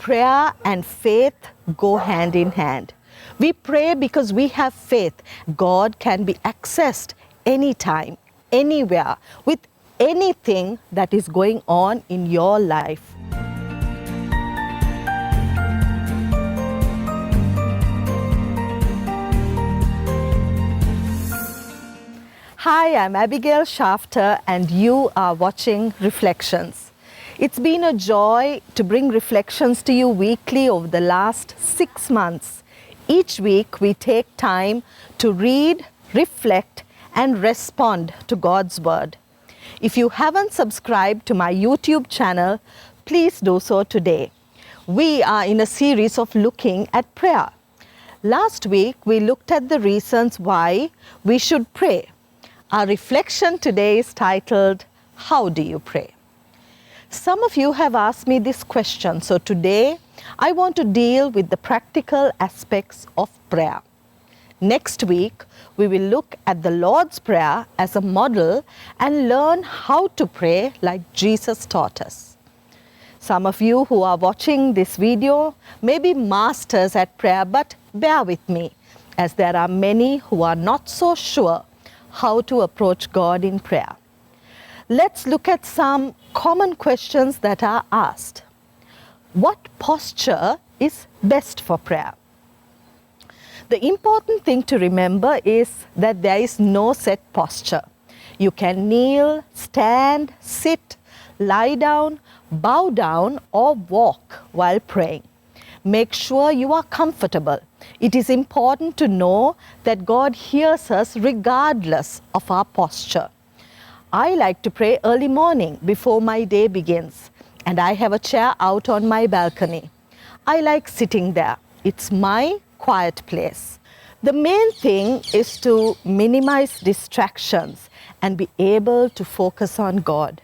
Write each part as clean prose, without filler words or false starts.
prayer and faith go hand in hand. We pray because we have faith. God can be accessed anytime, anywhere, with anything that is going on in your life. Hi, I'm Abigail Shafter and you are watching Reflections. It's been a joy to bring reflections to you weekly over the last 6 months. Each week we take time to read, reflect and respond to God's Word. If you haven't subscribed to my YouTube channel, please do so today. We are in a series of looking at prayer. Last week we looked at the reasons why we should pray. Our reflection today is titled, How Do You Pray? Some of you have asked me this question, so today I want to deal with the practical aspects of prayer. Next week, we will look at the Lord's Prayer as a model and learn how to pray like Jesus taught us. Some of you who are watching this video may be masters at prayer, but bear with me, as there are many who are not so sure how to approach God in prayer. Let's look at some common questions that are asked. What posture is best for prayer? The important thing to remember is that there is no set posture. You can kneel, stand, sit, lie down, bow down, or walk while praying. Make sure you are comfortable. It is important to know that God hears us regardless of our posture. I like to pray early morning before my day begins, and I have a chair out on my balcony. I like sitting there. It's my quiet place. The main thing is to minimize distractions and be able to focus on God.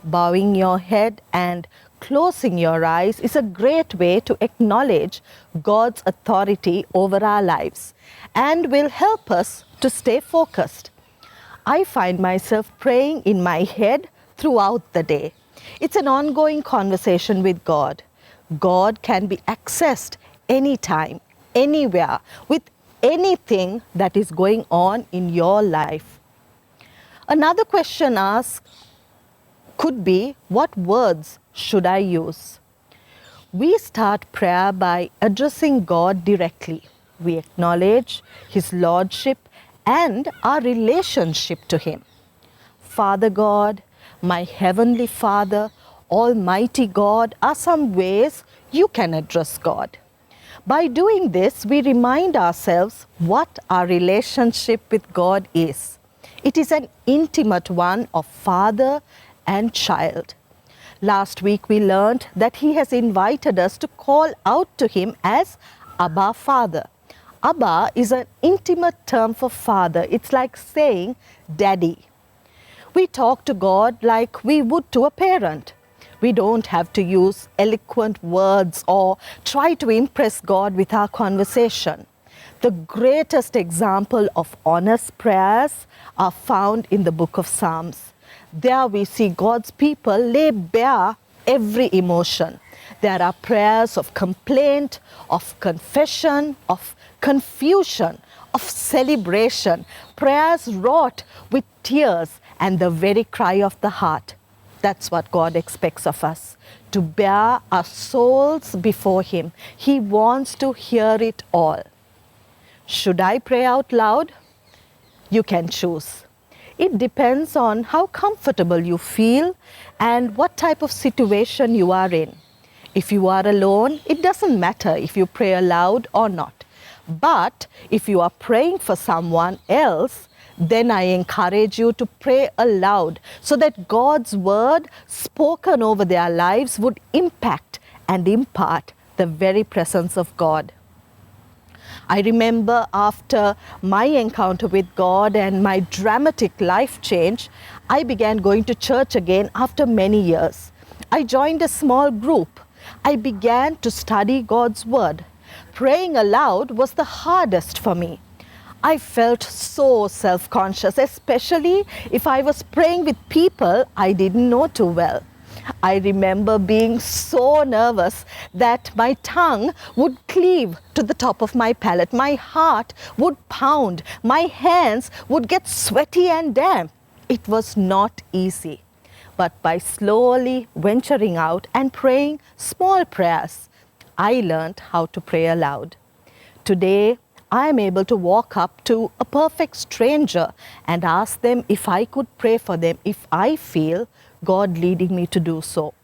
Bowing your head and closing your eyes is a great way to acknowledge God's authority over our lives and will help us to stay focused. I find myself praying in my head throughout the day. It's an ongoing conversation with God. God can be accessed anytime, anywhere, with anything that is going on in your life. Another question asked could be, what words should I use? We start prayer by addressing God directly. We acknowledge His Lordship and our relationship to Him. Father God, my Heavenly Father, Almighty God are some ways you can address God. By doing this, we remind ourselves what our relationship with God is. It is an intimate one of father and child. Last week we learned that He has invited us to call out to Him as Abba Father. Abba is an intimate term for father. It's like saying daddy. We talk to God like we would to a parent. We don't have to use eloquent words or try to impress God with our conversation. The greatest example of honest prayers are found in the book of Psalms. There we see God's people lay bare every emotion. There are prayers of complaint, of confession, of confusion, of celebration, prayers wrought with tears and the very cry of the heart. That's what God expects of us, to bear our souls before Him. He wants to hear it all. Should I pray out loud? You can choose. It depends on how comfortable you feel and what type of situation you are in. If you are alone, it doesn't matter if you pray aloud or not. But if you are praying for someone else, then I encourage you to pray aloud so that God's word spoken over their lives would impact and impart the very presence of God. I remember after my encounter with God and my dramatic life change, I began going to church again after many years. I joined a small group. I began to study God's Word. Praying aloud was the hardest for me. I felt so self-conscious, especially if I was praying with people I didn't know too well. I remember being so nervous that my tongue would cleave to the top of my palate. My heart would pound. My hands would get sweaty and damp. It was not easy. But by slowly venturing out and praying small prayers, I learned how to pray aloud. Today, I am able to walk up to a perfect stranger and ask them if I could pray for them if I feel God leading me to do so.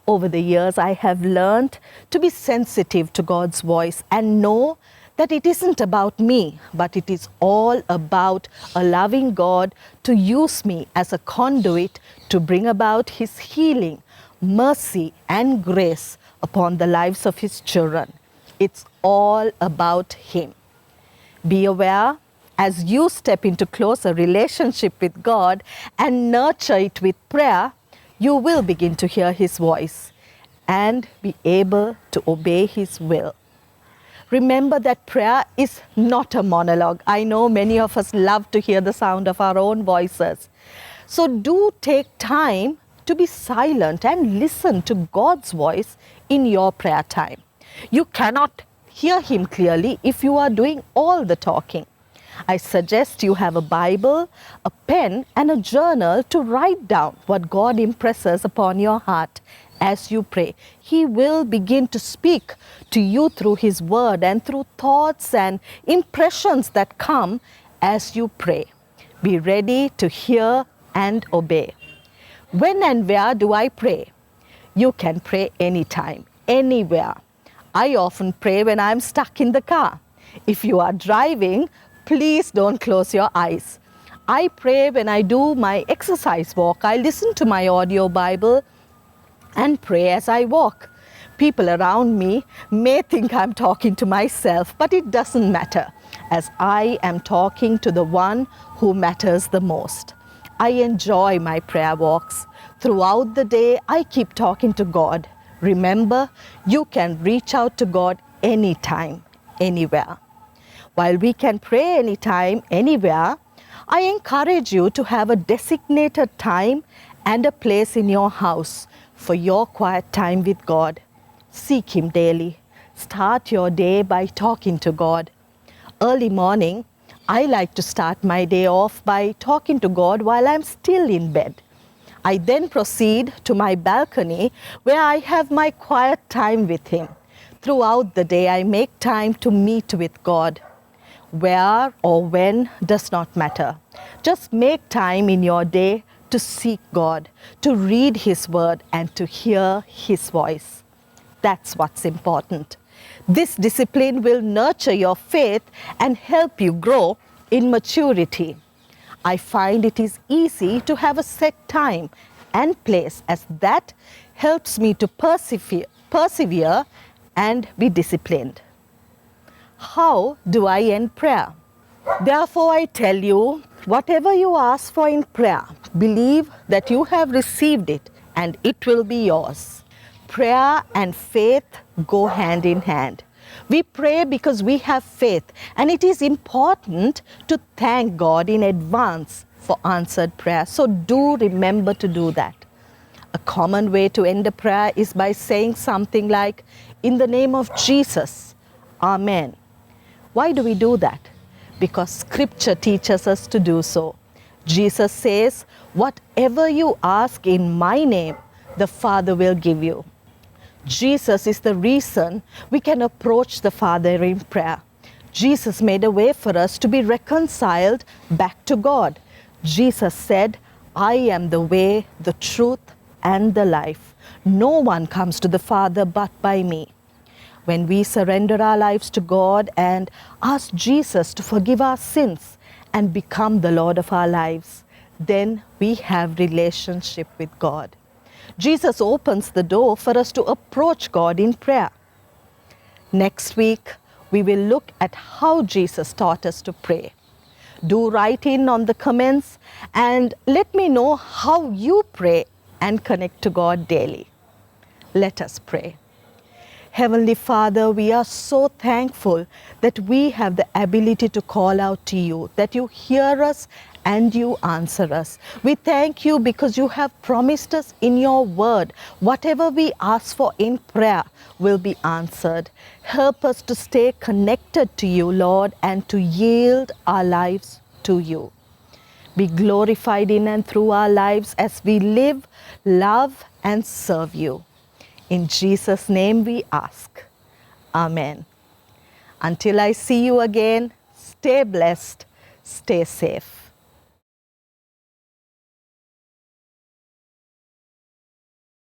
Over the years, I have learned to be sensitive to God's voice and know that it isn't about me, but it is all about allowing God to use me as a conduit to bring about His healing, mercy, and grace upon the lives of His children. It's all about Him. Be aware as you step into closer relationship with God and nurture it with prayer, you will begin to hear His voice and be able to obey His will. Remember that prayer is not a monologue. I know many of us love to hear the sound of our own voices. So do take time to be silent and listen to God's voice in your prayer time. You cannot hear Him clearly if you are doing all the talking. I suggest you have a Bible, a pen, and a journal to write down what God impresses upon your heart as you pray. He will begin to speak to you through His word and through thoughts and impressions that come as you pray. Be ready to hear and obey. When and where do I pray? You can pray anytime, anywhere. I often pray when I'm stuck in the car. If you are driving, please don't close your eyes. I pray when I do my exercise walk. I listen to my audio Bible and pray as I walk. People around me may think I'm talking to myself, but it doesn't matter, as I am talking to the one who matters the most. I enjoy my prayer walks. Throughout the day, I keep talking to God. Remember, you can reach out to God anytime, anywhere. While we can pray anytime, anywhere, I encourage you to have a designated time and a place in your house for your quiet time with God. Seek Him daily. Start your day by talking to God. Early morning, I like to start my day off by talking to God while I'm still in bed. I then proceed to my balcony where I have my quiet time with Him. Throughout the day, I make time to meet with God. Where or when does not matter. Just make time in your day to seek God, to read His word, and to hear His voice. That's what's important. This discipline will nurture your faith and help you grow in maturity. I find it is easy to have a set time and place, as that helps me to persevere and be disciplined. How do I end prayer? Therefore, I tell you, whatever you ask for in prayer, believe that you have received it and it will be yours. Prayer and faith go hand in hand. We pray because we have faith, and it is important to thank God in advance for answered prayer. So do remember to do that. A common way to end a prayer is by saying something like, "In the name of Jesus, Amen." Why do we do that? Because Scripture teaches us to do so. Jesus says, "Whatever you ask in my name, the Father will give you." Jesus is the reason we can approach the Father in prayer. Jesus made a way for us to be reconciled back to God. Jesus said, "I am the way, the truth, and the life. No one comes to the Father but by me." When we surrender our lives to God and ask Jesus to forgive our sins and become the Lord of our lives, then we have relationship with God. Jesus opens the door for us to approach God in prayer. Next week, we will look at how Jesus taught us to pray. Do write in on the comments and let me know how you pray and connect to God daily. Let us pray. Heavenly Father, we are so thankful that we have the ability to call out to you, that you hear us and you answer us. We thank you because you have promised us in your word, whatever we ask for in prayer will be answered. Help us to stay connected to you, Lord, and to yield our lives to you. Be glorified in and through our lives as we live, love, and serve you. In Jesus' name we ask. Amen. Until I see you again, stay blessed, stay safe.